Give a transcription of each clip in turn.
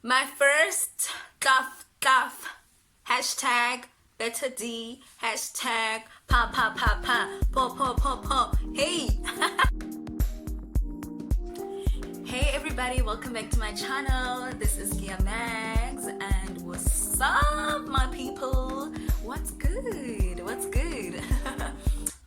My first stuff. Hashtag better D. Hashtag pa. Hey. Hey everybody, welcome back to my channel. This is maggz, and what's up my people? What's good?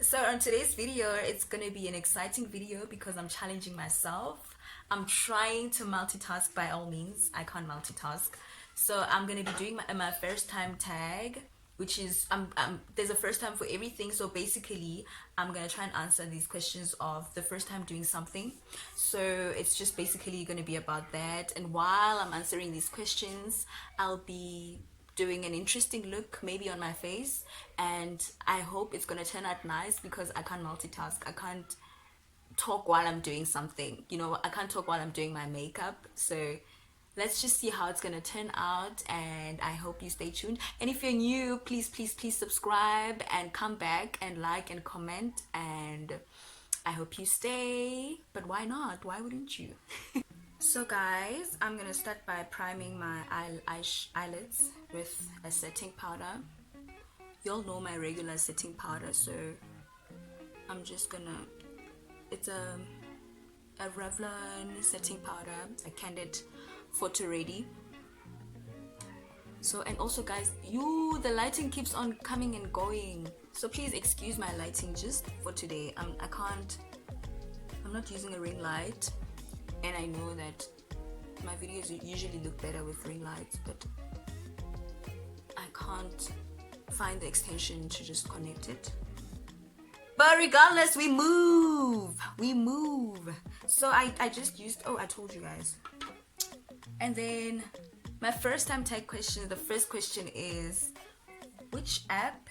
So on today's video, it's gonna be an exciting video because I'm challenging myself. I'm trying to multitask. By all means, I can't multitask. So I'm gonna be doing my first time tag, which is there's a first time for everything. So basically I'm gonna try and answer these questions of the first time doing something. So it's just basically gonna be about that, and while I'm answering these questions, I'll be doing an interesting look maybe on my face, and I hope it's gonna turn out nice because I can't multitask. I can't talk while I'm doing something, you know, I can't talk while I'm doing my makeup. So let's just see how it's gonna turn out, and I hope you stay tuned. And if you're new, please subscribe and come back and like and comment, and I hope you stay. But why not? Why wouldn't you? So guys, I'm gonna start by priming my eyelids with a setting powder. Y'all know my regular setting powder, so I'm just gonna, it's a Revlon setting powder, a Candid photo ready. So, and also guys, the lighting keeps on coming and going, so please excuse my lighting just for today. I'm not using a ring light, and I know that my videos usually look better with ring lights, but I can't find the extension to just connect it. But regardless, we move. So I just used, I told you guys. And then my first time tag question, the first question is, which app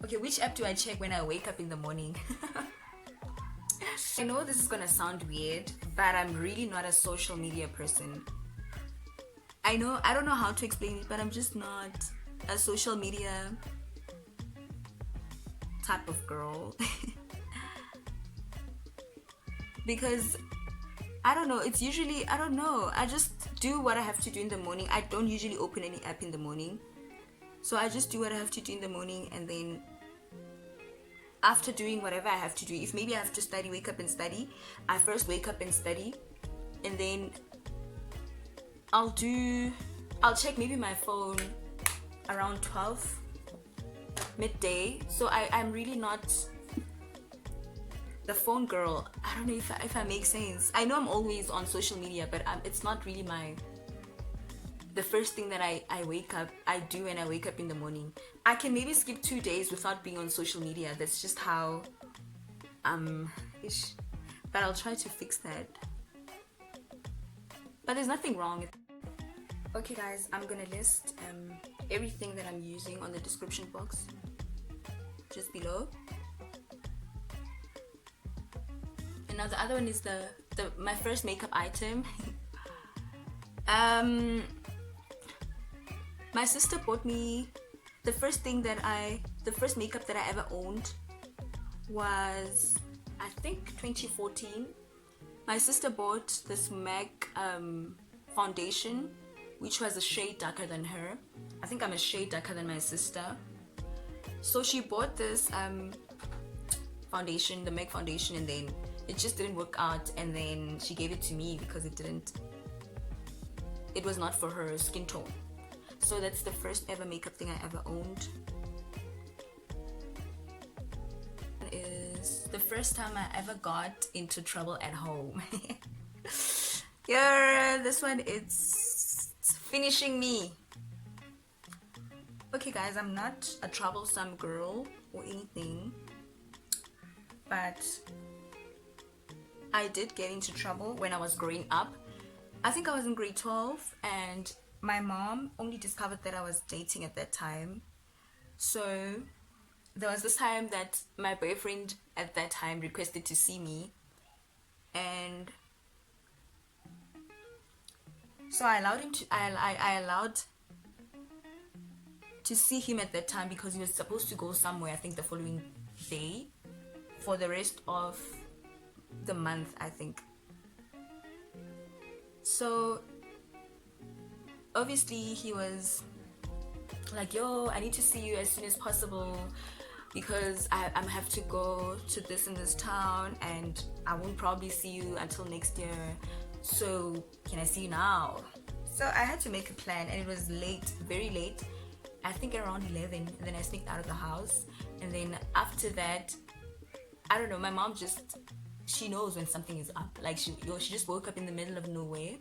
do I check when I wake up in the morning? I know this is gonna sound weird, but I'm really not a social media person. I don't know how to explain it, but I'm just not a social media type of girl. Because I don't know, it's usually, I don't know, I just do what I have to do in the morning. I don't usually open any app in the morning, so I just do what I have to do in the morning, and then after doing whatever I have to do, if maybe I have to study, wake up and study, I first wake up and study, and then I'll check maybe my phone around 12 midday. So I'm really not the phone girl. I don't know if I make sense. I know I'm always on social media, but it's not really the first thing that I do when I wake up in the morning. I can maybe skip 2 days without being on social media. That's just how ish. But I'll try to fix that. But there's nothing wrong. Okay guys, I'm gonna list everything that I'm using on the description box just below. And now the other one is my first makeup item. My sister bought me the first makeup that I ever owned was, I think, 2014. My sister bought this maggz foundation, which was a shade darker than her. I think I'm a shade darker than my sister. So she bought this foundation, the maggz foundation, and then it just didn't work out, and then she gave it to me because it was not for her skin tone. So that's the first ever makeup thing I ever owned. Is the first time I ever got into trouble at home. Yeah, this one, it's finishing me. Okay guys, I'm not a troublesome girl or anything, but I did get into trouble when I was growing up. I think I was in grade 12, and my mom only discovered that I was dating at that time. So there was this time that my boyfriend at that time requested to see me, and so I allowed him to I allowed to see him at that time because he was supposed to go somewhere, I think the following day, for the rest of the month, I think. So obviously he was like, yo, I need to see you as soon as possible because I have to go to this and this town and I won't probably see you until next year, so can I see you now? So I had to make a plan, and it was late, very late, I think around 11, and then I sneaked out of the house. And then after that, I don't know, my mom just, she knows when something is up. Like she just woke up in the middle of nowhere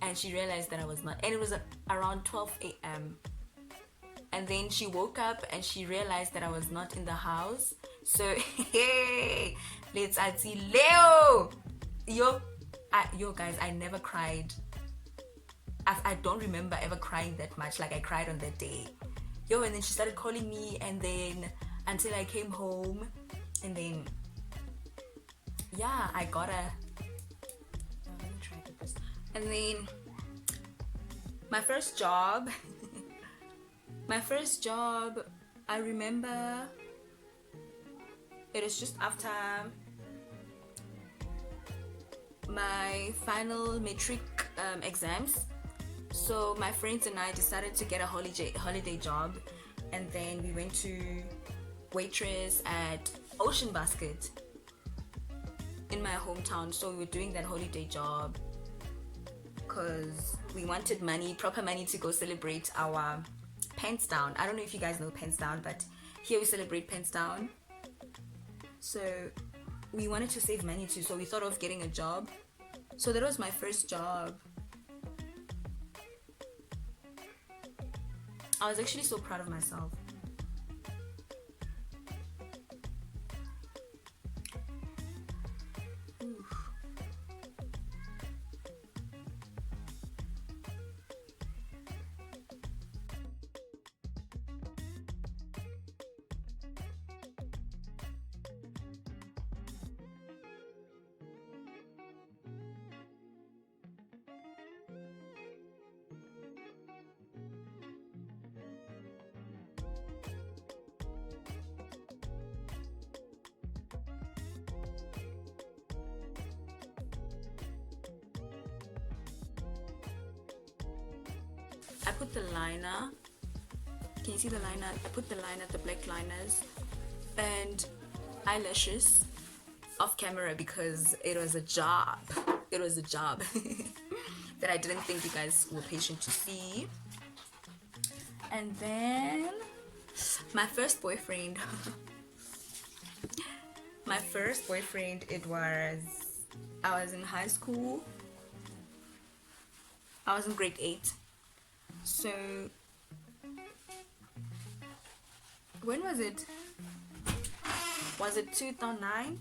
and she realized that I was not, and it was around 12 a.m. and then she woke up and she realized that I was not in the house. So hey, let's see Leo. Yo guys, I never cried. I don't remember ever crying that much like I cried on that day. Yo, and then she started calling me, and then until I came home, and then yeah, I got let me try to this. And then my first job I remember it was just after my final matric exams. So my friends and I decided to get a holiday job, and then we went to waitress at Ocean Basket in my hometown. So we were doing that holiday job because we wanted money, proper money, to go celebrate our pants down. I don't know if you guys know pants down, but here we celebrate pants down. So we wanted to save money too, so we thought of getting a job. So that was my first job. I was actually so proud of myself. I put the liner. Can you see the liner? I put the liner, the black liners, and eyelashes off camera because it was a job. It was a job that I didn't think you guys were patient to see. And then my first boyfriend. My first boyfriend, I was in high school. I was in grade 8. So when was it? Was it 2009?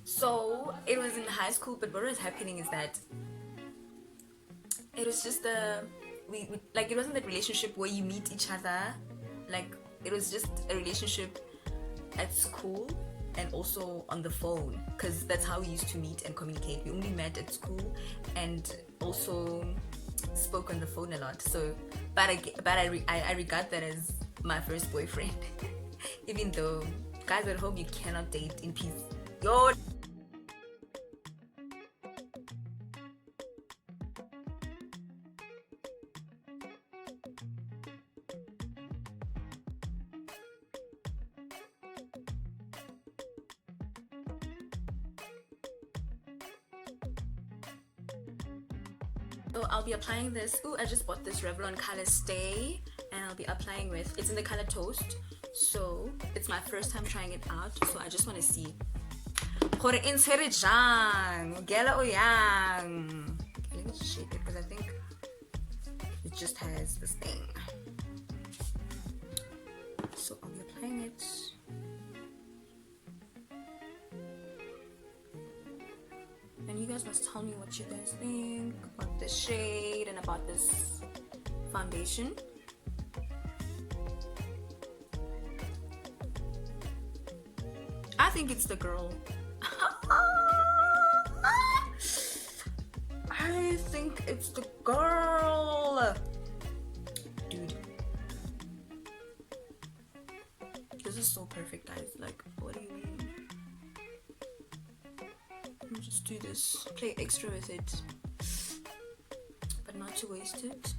So it was in high school, but what was happening is that it was just we like, it wasn't that relationship where you meet each other. Like, it was just a relationship at school and also on the phone, because that's how we used to meet and communicate. We only met at school and also spoke on the phone a lot. So but I regard that as my first boyfriend. Even though, guys at home, you cannot date in peace. Yo, so I'll be applying this. I just bought this Revlon color stay, and I'll be applying with, it's in the color Toast. So it's my first time trying it out, so I just want to see. Let me just shake it because I think it just has this thing. So I'll be applying it. And you guys must tell me what you guys think about this shade and about this foundation. I think it's the girl. I think it's the girl. Dude. This is so perfect, guys. Like, what do you mean? Let me just do this. Play extra with it. but not to waste it.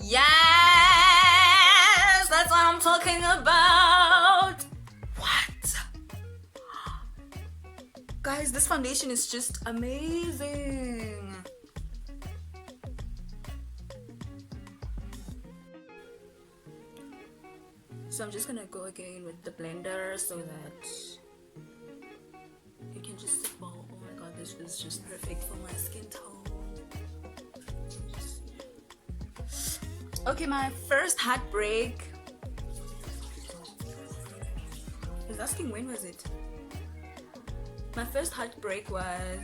Yes, that's what I'm talking about. What? Guys, this foundation is just amazing. So I'm just gonna go again with the blender so that you can just, oh my god, this is just perfect for my skin tone. Okay, my first heartbreak. I was asking when was it? My first heartbreak was...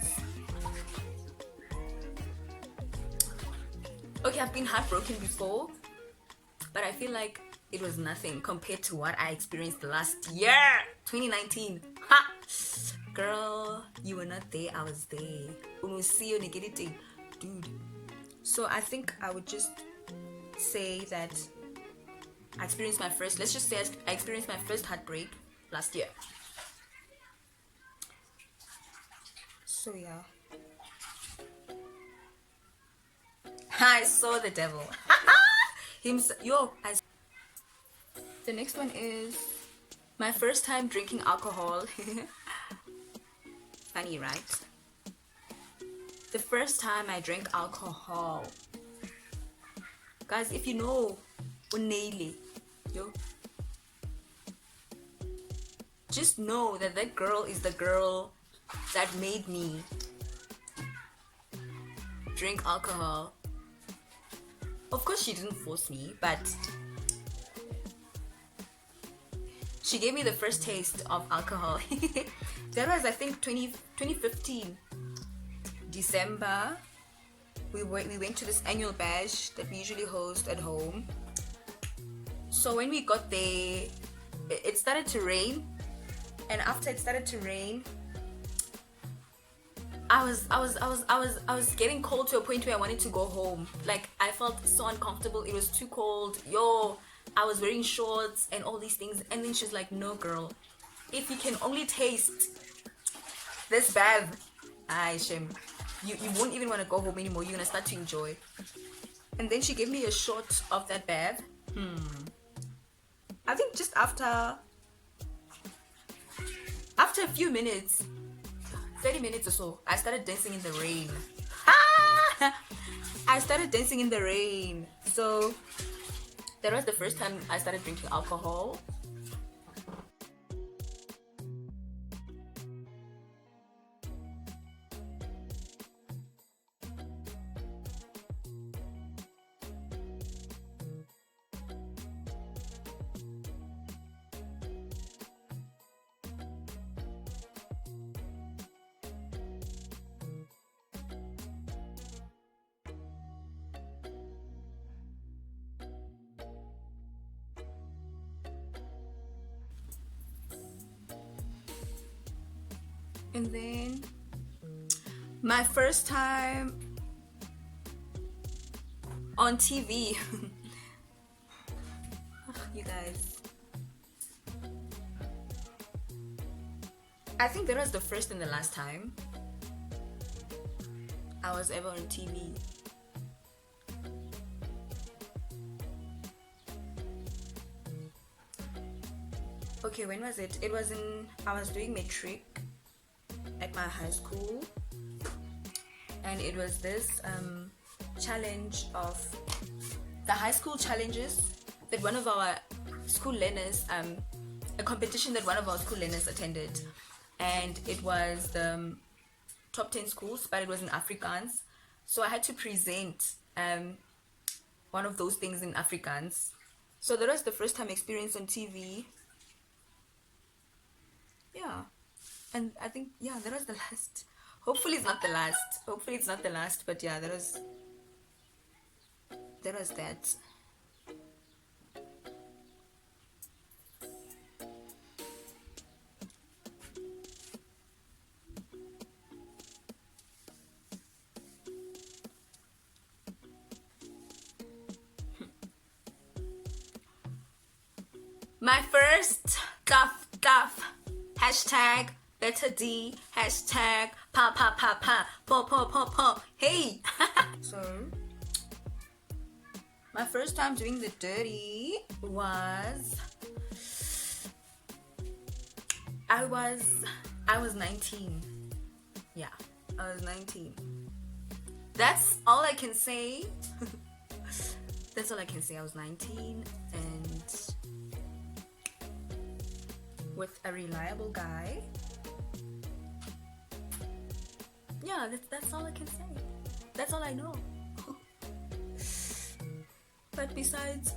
Okay, I've been heartbroken before, but I feel like it was nothing compared to what I experienced last year, 2019. Ha! Girl, you were not there, I was there. Dude. So I think I would just say that I experienced my first, let's just say I experienced my first heartbreak last year. So yeah. I saw the devil. The next one is my first time drinking alcohol. Funny, right? The first time I drank alcohol. Guys, if you know Unele, just know that that girl is the girl that made me drink alcohol. Of course she didn't force me, but she gave me the first taste of alcohol. That was, I think, 2015 December. We went to this annual bash that we usually host at home. So when we got there, it started to rain, and after it started to rain, I was getting cold to a point where I wanted to go home. Like, I felt so uncomfortable. It was too cold. I was wearing shorts and all these things. And then she's like, no girl, if you can only taste this bath, shame. You won't even want to go home anymore. You're gonna start to enjoy. And then she gave me a shot of that bath. I think just after a few minutes, 30 minutes or so, I started dancing in the rain. I started dancing in the rain. So that was the first time I started drinking alcohol. And then my first time on TV. You guys, I think that was the first and the last time I was ever on TV. Okay, when was it? It was I was doing matric at my high school, and it was this challenge of the high school challenges that one of our school learners, a competition that one of our school learners attended, and it was the top 10 schools, but it was in Afrikaans. So I had to present one of those things in Afrikaans. So that was the first time experience on TV. Yeah. And I think, yeah, that was the last. Hopefully it's not the last. Hopefully it's not the last. But yeah, that was that. My first duff hashtag better D hashtag pa. Hey. So my first time doing the dirty was I was 19. Yeah, I was 19. That's all I can say. That's all I can say. I was 19 and with a reliable guy. Yeah, that's all I can say. That's all I know. But besides,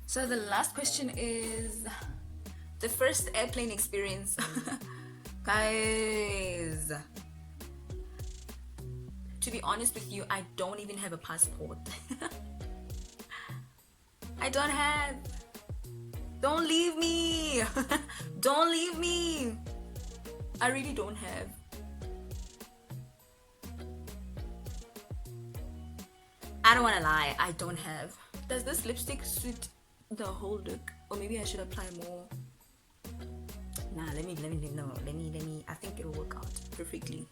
so the last question is the first airplane experience. Guys, to be honest with you, I don't even have a passport. I don't have. Don't leave me. Don't leave me. I really don't have. I don't want to lie, I don't have. Does this lipstick suit the whole look, or maybe I should apply more? Nah, let me I think it'll work out perfectly.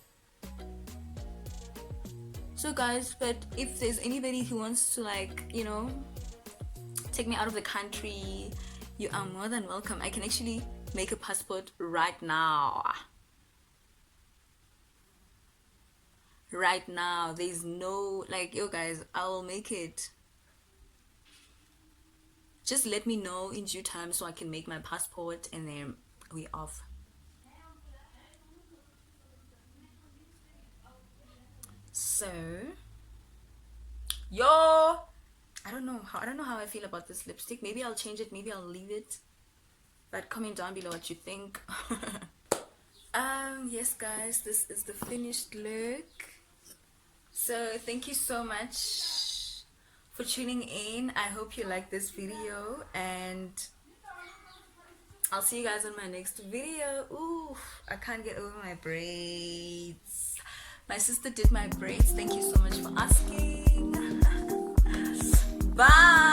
So guys, but if there's anybody who wants to, like, you know, take me out of the country, you are more than welcome. I can actually make a passport right now. Right now, there's no, like, yo guys, I will make it. Just let me know in due time so I can make my passport, and then we off. So, yo, I don't know how I feel about this lipstick. Maybe I'll change it, maybe I'll leave it. But comment down below what you think. Yes guys, this is the finished look. So thank you so much for tuning in. I hope you like this video, and I'll see you guys on my next video. Ooh, I can't get over my braids. My sister did my braids. Thank you so much for asking. Bye.